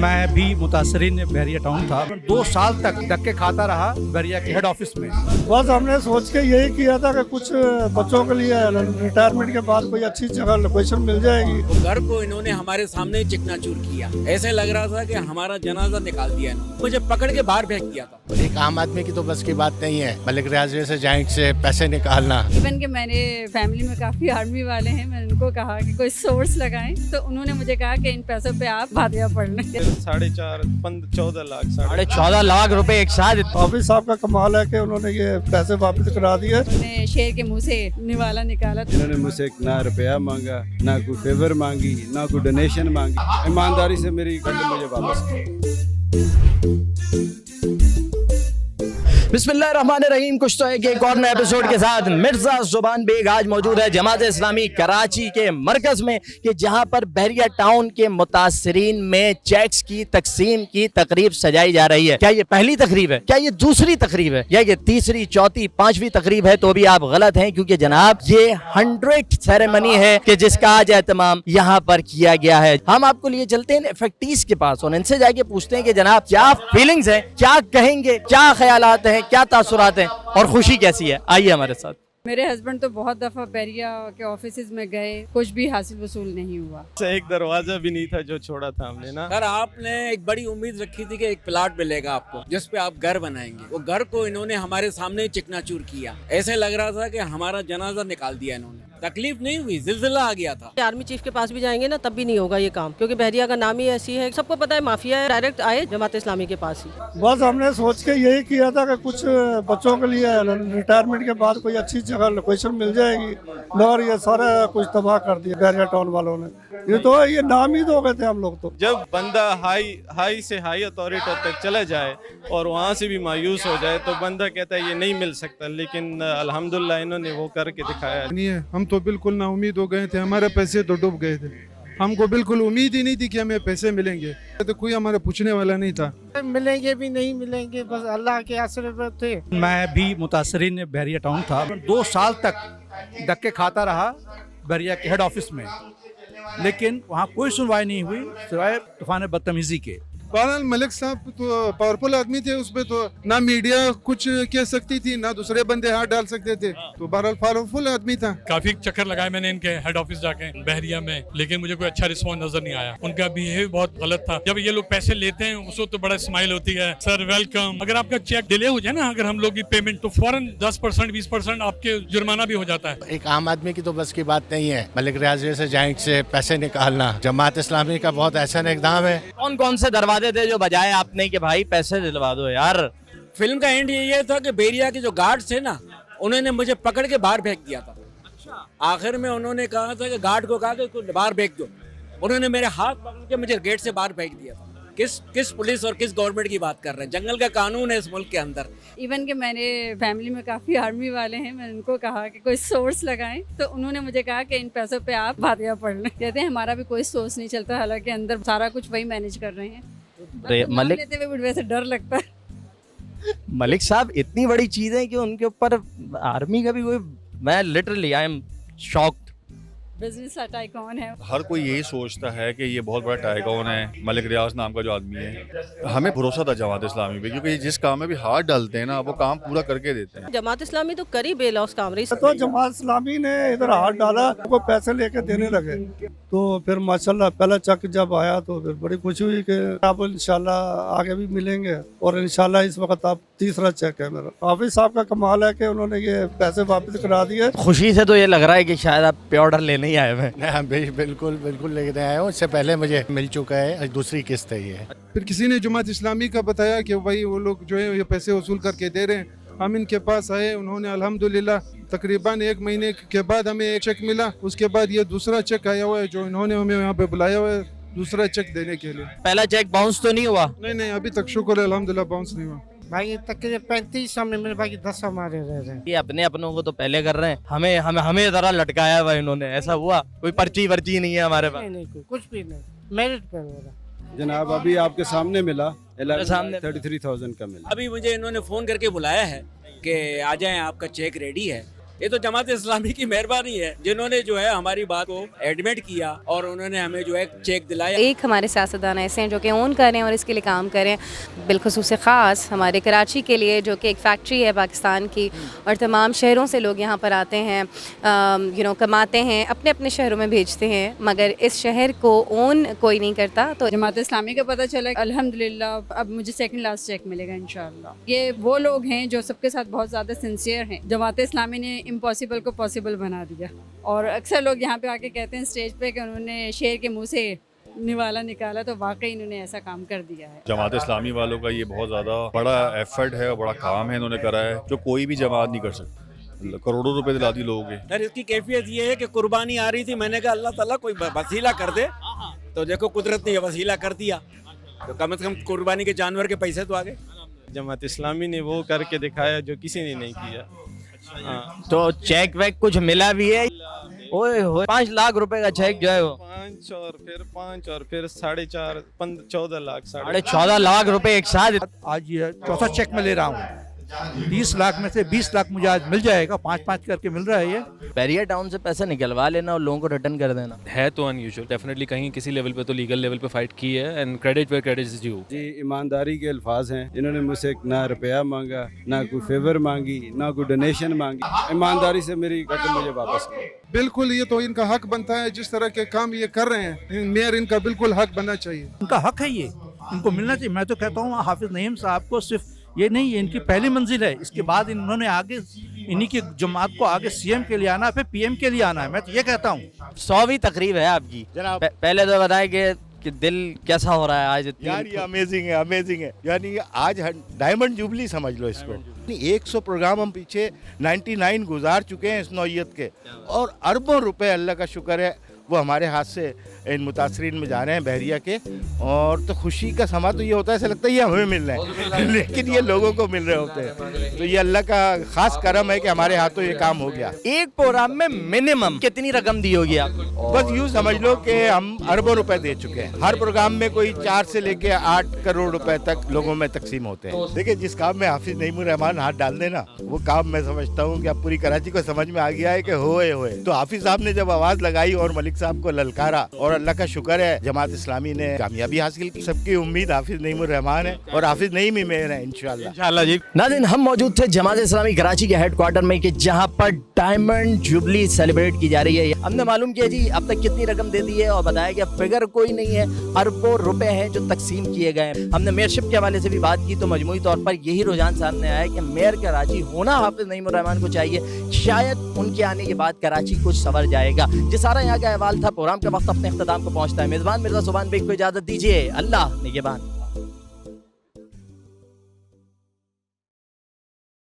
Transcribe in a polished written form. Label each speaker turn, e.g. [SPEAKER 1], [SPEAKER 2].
[SPEAKER 1] मैं भी मुतासरीन बहरिया टाउन था। 2 साल तक धक्के खाता रहा बहरिया के हेड ऑफिस में।
[SPEAKER 2] बस हमने सोच के यही किया था कि कुछ बच्चों के लिए रिटायरमेंट के बाद कोई अच्छी जगह लोकेशन मिल जाएगी।
[SPEAKER 3] घर को इन्होंने हमारे सामने ही चिकनाचूर किया। ऐसे लग रहा था कि हमारा जनाजा निकाल दिया इन्होंने। मुझे पकड़ के बाहर फेंक दिया था।
[SPEAKER 4] एक आम आदमी की तो बस की बात नहीं है मलिक रियाज जैसे जाइंट से पैसे निकालना।
[SPEAKER 5] इवन के मैंने फैमिली में काफी आर्मी वाले हैं, मैंने उनको कहा कि कोई सोर्स लगाएं, तो उन्होंने मुझे कहा कि इन पैसों पे आप भातिया पढ़ लें।
[SPEAKER 6] 14 लाख रुपए एक साथ।
[SPEAKER 2] ऑफिस साहब का कमाल है कि उन्होंने ये पैसे वापस करा दिए।
[SPEAKER 5] उन्होंने शेर के मुंह से निवाला निकाला।
[SPEAKER 7] इन्होंने मुझसे ना रुपया मांगा, ना कोई फेवर मांगी, ना कोई डोनेशन मांगी। ईमानदारी से मेरी गंड मुझे वापस की।
[SPEAKER 6] बिस्मिल्लाहिर्रहमानिर्रहीम। कुछ तो है कि एक और नए एपिसोड के साथ मिर्जा जुबान बेग आज मौजूद है जमात इस्लामी कराची के मरकज में, कि जहां पर बहरिया टाउन के मुतासरीन में चेक्स की तकसीम की तकरीब सजाई जा रही है। क्या ये पहली तकरीब है, क्या ये दूसरी तकरीब है, या ये तीसरी, चौथी, 5वीं तकरीब है? तो भी आप गलत हैं, क्योंकि जनाब ये 100th सेरेमनी है कि जिसका आज एहतमाम यहाँ पर किया गया है। हम आपको लिए चलते हैं इफेक्टिस के पास और इनसे जाके पूछते हैं कि जनाब क्या फीलिंग्स हैं, क्या कहेंगे, क्या ख्यालात हैं, क्या तासुरात हैं और खुशी कैसी है। आइए हमारे साथ।
[SPEAKER 5] मेरे हस्बैंड तो बहुत दफा बहरिया के ऑफिसेज में गए, कुछ भी हासिल वसूल नहीं हुआ।
[SPEAKER 8] एक दरवाजा भी नहीं था जो छोड़ा था हमने ना।
[SPEAKER 3] सर आपने एक बड़ी उम्मीद रखी थी कि एक प्लाट मिलेगा आपको जिस पे आप घर बनाएंगे। वो घर को इन्होंने हमारे सामने ही चिकनाचूर किया। ऐसे लग रहा था कि हमारा जनाजा निकाल दिया इन्होंने। तकलीफ नहीं हुई, जिलजिला आ गया था।
[SPEAKER 9] आर्मी चीफ के पास भी जाएंगे ना तब भी नहीं होगा ये काम, क्योंकि बहरिया का नाम ही ऐसी है, सबको पता है माफिया है। डायरेक्ट आए जमात इस्लामी के पास ही।
[SPEAKER 2] बस हमने सोच के यही किया था कि कुछ बच्चों के लिए रिटायरमेंट के बाद कोई अच्छी जगह लोकेशन मिल जाएगी, मगर ये सारा कुछ तबाह कर दिया बहरिया टाउन वालों ने। ये नाम ही तो गए थे हम लोग। तो
[SPEAKER 8] जब बंदा हाई से हाई अथॉरिटी तक चला जाए और वहाँ से भी मायूस हो जाए तो बंदा कहता है ये नहीं मिल सकता, लेकिन अल्हम्दुलिल्लाह इन्होंने वो करके दिखाया।
[SPEAKER 10] नहीं है, हम तो बिल्कुल ना उम्मीद हो गए थे, हमारे पैसे तो डूब गए थे। हमको बिल्कुल उम्मीद ही नहीं थी कि हमें पैसे मिलेंगे, तो कोई हमारे पूछने वाला नहीं था।
[SPEAKER 11] मिलेंगे भी नहीं मिलेंगे, बस अल्लाह के आसरे पर थे।
[SPEAKER 1] मैं भी मुतासरीन बहरिया टाउन था। 2 साल तक धक्के खाता रहा बहरिया के हेड ऑफिस में, लेकिन वहाँ कोई सुनवाई नहीं हुई सिवाय तूफान बदतमीजी के।
[SPEAKER 10] बहरहाल मलिक साहब तो पावरफुल आदमी थे, उसपे तो ना मीडिया कुछ कह सकती थी ना दूसरे बंदे हाथ डाल सकते थे, तो बहरहाल पावरफुल आदमी था।
[SPEAKER 12] काफी चक्कर लगाए मैंने इनके हेड ऑफिस जाके बहरिया में, लेकिन मुझे कोई अच्छा रिस्पॉन्स नजर नहीं आया। उनका बिहेव बहुत गलत था। जब ये लोग पैसे लेते हैं उसको तो बड़ा स्माइल होती है, सर वेलकम। अगर आपका चेक डिले हो जाए ना, अगर हम लोग की पेमेंट, तो फौरन 10% 20% आपके जुर्माना भी हो जाता है।
[SPEAKER 4] एक आम आदमी की तो बस की बात नहीं है मलिक रियाज जैसे जाइंट से पैसे निकालना। जमात इस्लामी का बहुत ऐसा इक़दाम है।
[SPEAKER 6] कौन कौन से दरवाजे थे जो बजाए आपने कि भाई पैसे दिलवा दो यार?
[SPEAKER 3] फिल्म का एंड ये था कि बहरिया के जो गार्ड्स थे ना, उन्होंने मुझे पकड़ के बाहर फेंक दिया था। आखिर में उन्होंने कहा था कि गार्ड को कहा कि इसको बाहर फेंक दो। उन्होंने मेरे हाथ पकड़ के मुझे गेट से बाहर फेंक दिया था। किस पुलिस और किस गवर्नमेंट की बात कर रहे हैं? जंगल का कानून है इस मुल्क के अंदर।
[SPEAKER 5] इवन के मैंने फैमिली में काफी आर्मी वाले हैं, मैंने उनको कहा कि कोई सोर्स लगाएं, तो उन्होंने मुझे कहा कि इन पैसों पे आप भातिया पढ़ लें। कहते हैं हमारा भी कोई सोर्स नहीं चलता, हालांकि अंदर सारा कुछ वही मैनेज कर रहे हैं।
[SPEAKER 6] मलिक
[SPEAKER 5] लेते हुए वैसे डर लगता है।
[SPEAKER 6] मलिक साहब इतनी बड़ी चीज है कि उनके ऊपर आर्मी का भी कोई, मैं literally I am shocked.
[SPEAKER 5] Business का टाइकॉन है।
[SPEAKER 13] हर कोई यही सोचता है कि ये बहुत बड़ा टाइकॉन है मलिक रियाज नाम का जो आदमी है। हमें भरोसा था जमात इस्लामी पे, क्योंकि जिस काम में भी हाथ डालते हैं ना वो काम पूरा करके देते हैं।
[SPEAKER 9] जमात इस्लामी तो करी बेलौस काम रही।
[SPEAKER 2] तो जमात इस्लामी ने इधर हाथ डाला, वो पैसे लेके देने लगे, तो फिर माशाल्लाह पहला चेक जब आया तो फिर बड़ी खुशी हुई कि आप इंशाल्लाह आगे भी मिलेंगे। और इंशाल्लाह इस वक्त आप तीसरा चेक है मेरा। ऑफिस साहब का कमाल है कि उन्होंने ये पैसे वापस करा दिए।
[SPEAKER 6] खुशी से तो ये लग रहा है कि शायद आप पे ऑर्डर लेने ही आए हुए।
[SPEAKER 4] बिल्कुल लेके आया हूँ। इससे पहले मुझे मिल चुका है, दूसरी किस्त है ये।
[SPEAKER 10] फिर किसी ने जमात इस्लामी का बताया कि भाई वो लोग जो है ये पैसे वसूल करके दे रहे हैं। हम इनके पास आए, उन्होंने अल्हम्दुलिल्लाह तकरीबन 1 महीने के बाद हमें एक चेक मिला। उसके बाद ये दूसरा चेक आया हुआ है जो इन्होंने हमें यहाँ पे बुलाया हुआ है दूसरा चेक देने के लिए।
[SPEAKER 6] पहला चेक बाउंस तो नहीं हुआ?
[SPEAKER 10] नहीं, अभी तक शुक्र है अल्हम्दुलिल्लाह बाउंस नहीं हुआ।
[SPEAKER 11] भाई तकरीबन 3500 में मेरे बाकी 10 हमारे रह रहे हैं।
[SPEAKER 6] ये अपनों को तो पहले कर रहे हैं, हमें जरा लटकाया हुआ इन्होंने। ऐसा हुआ? कोई पर्ची वर्ची नहीं है हमारे पास?
[SPEAKER 11] नहीं कुछ भी नहीं, मेरिट पे मेरा।
[SPEAKER 7] जनाब अभी आपके सामने मिला,
[SPEAKER 6] सामने
[SPEAKER 7] 33,000 का मिला।
[SPEAKER 3] अभी मुझे इन्होंने फोन करके बुलाया है कि आ जाएं, आपका चेक रेडी है। ये तो जमात इस्लामी की मेहरबानी है जिन्होंने जो है हमारी बात को एडमिट किया और उन्होंने हमें जो है चेक दिलाया।
[SPEAKER 14] एक हमारे सियासतदान ऐसे हैं जो कि ओन करें और इसके लिए काम करें, बिलखुसूस ख़ास हमारे कराची के लिए जो कि एक फैक्ट्री है पाकिस्तान की, और तमाम शहरों से लोग यहाँ पर आते हैं, कमाते हैं, अपने अपने शहरों में भेजते हैं, मगर इस शहर को ओन कोई नहीं करता। तो
[SPEAKER 5] जमात इस्लामी का पता चला, अल्हम्दुलिल्लाह अब मुझे सेकंड लास्ट चेक मिलेगा इंशाल्लाह। ये वो लोग हैं जो सबके साथ बहुत ज़्यादा सिंसियर हैं। जमात इस्लामी ने इम्पॉसिबल को पॉसिबल बना दिया, और अक्सर लोग यहाँ पे आके कहते हैं स्टेज पे कि उन्होंने शेर के मुंह से निवाला निकाला, तो वाकई इन्होंने ऐसा काम कर दिया है।
[SPEAKER 13] जमात इस्लामी वालों का ये बहुत ज़्यादा बड़ा एफर्ट है और बड़ा काम है इन्होंने करा है, जो कोई भी जमात नहीं कर सकती। करोड़ों रुपए दिला दी लोगों के।
[SPEAKER 3] सर इसकी कैफियत ये है कि कुर्बानी आ रही थी, मैंने कहा अल्लाह ताला कोई वसीला कर दे, तो देखो कुदरत ने वसीला कर दिया, तो कम से कम कुर्बानी के जानवर के पैसे तो आ गए।
[SPEAKER 8] जमात इस्लामी ने वो करके दिखाया जो किसी ने नहीं किया।
[SPEAKER 6] तो चेक वेक कुछ मिला भी है? ओए होए 5 लाख रुपए का चेक जो है वो
[SPEAKER 8] 5 और फिर 4.5 14 लाख
[SPEAKER 6] 14 लाख रुपए एक साथ।
[SPEAKER 1] आज ये चौथा चेक में ले रहा हूँ। 30 लाख में से 20 लाख मुझे आज मिल जाएगा, 5-5 करके मिल रहा है। ये
[SPEAKER 6] बैरिया टाउन से पैसा निकलवा लेना और लोगों को रिटर्न कर देना
[SPEAKER 15] है तो अनयूजुअल, डेफिनेटली कहीं किसी लेवल पे तो लीगल लेवल पे फाइट की है, and credit where credit is due.
[SPEAKER 7] जी ईमानदारी के अल्फाज हैं। इन्होंने मुझसे ना रुपया मांगा, ना कोई फेवर मांगी, ना कोई डोनेशन मांगी। ईमानदारी से मेरी रकम मुझे वापस की।
[SPEAKER 10] बिल्कुल ये तो इनका हक बनता है, जिस तरह के काम ये कर रहे हैं मेयर, इनका बिल्कुल हक बनना चाहिए।
[SPEAKER 1] उनका हक है, ये इनको मिलना चाहिए। मैं तो कहता हूँ हाफिज नईम साहब को सिर्फ ये नहीं, ये इनकी पहली मंजिल है। इसके बाद इन्होंने आगे इन्हीं की जमात को आगे सीएम के लिए आना है, फिर पीएम के लिए आना है। मैं तो ये कहता हूँ।
[SPEAKER 6] 100वीं तकरीब है आपकी जनाब। पहले तो बताएं कि दिल कैसा हो रहा है आज?
[SPEAKER 4] यार ये अमेजिंग है, अमेजिंग है। यानी आज डायमंड जुबली समझ लो इसको। 100 प्रोग्राम हम पीछे 99 गुजार चुके हैं इस नौयत के, और अरबों रुपए अल्लाह का शुक्र है वो हमारे हाथ से इन मुतासरीन में जा रहे हैं बहरिया के। और तो खुशी का समा तो ये होता है, ऐसा लगता है ये हमें मिल रहे हैं लेकिन ये लोगों को मिल रहे होते हैं। तो ये अल्लाह का खास करम है कि हमारे हाथों ये काम हो गया।
[SPEAKER 6] एक प्रोग्राम में मिनिमम कितनी रकम दी होगी आप?
[SPEAKER 4] बस यूँ समझ लो कि हम अरबों रुपए दे चुके हैं। हर प्रोग्राम में कोई 4 से लेके 8 करोड़ रुपए तक लोगों में तकसीम होते हैं। देखिए जिस काम में हाफिज नईमुर रहमान हाथ डाल देना, वो काम मैं समझता हूँ कि अब पूरी कराची को समझ में आ गया है कि होए तो हाफिज साहब ने जब आवाज लगाई और मलिक साहब को ललकारा, और अल्लाह का शुक्र है जमात इस्लामी ने कामयाबी हासिल की। सबकी उम्मीद हाफिज नईमुर रहमान है और हाफिज नईम ही मेहर है इंशाल्लाह जी।
[SPEAKER 6] नाज़रीन, हम मौजूद थे जमात इस्लामी कराची के हेडक्वार्टर में कि जहां पर डायमंड जुबली सेलिब्रेट की जा रही है। हमने मालूम किया जी अब तक कितनी रकम दे दी है, और बताया गया फिगर कोई नहीं है, अरबों रुपए हैं जो तकसीम किए गए हैं। हमने मेयरशिप के हवाले से भी बात की, तो मजमूई तौर पर यही रुझान सामने आया कि मेयर कराची होना हाफिज नईमुर रहमान को चाहिए। शायद उनके आने के बाद कराची कुछ संवर जाएगा। ये सारा यहाँ का अहवाल था। प्रोग्राम का वक्त अपने इख्तिताम को पहुंचता है। मेजबान मिर्जा सुभान बेग को इजाजत दीजिए। अल्लाह निगहबान।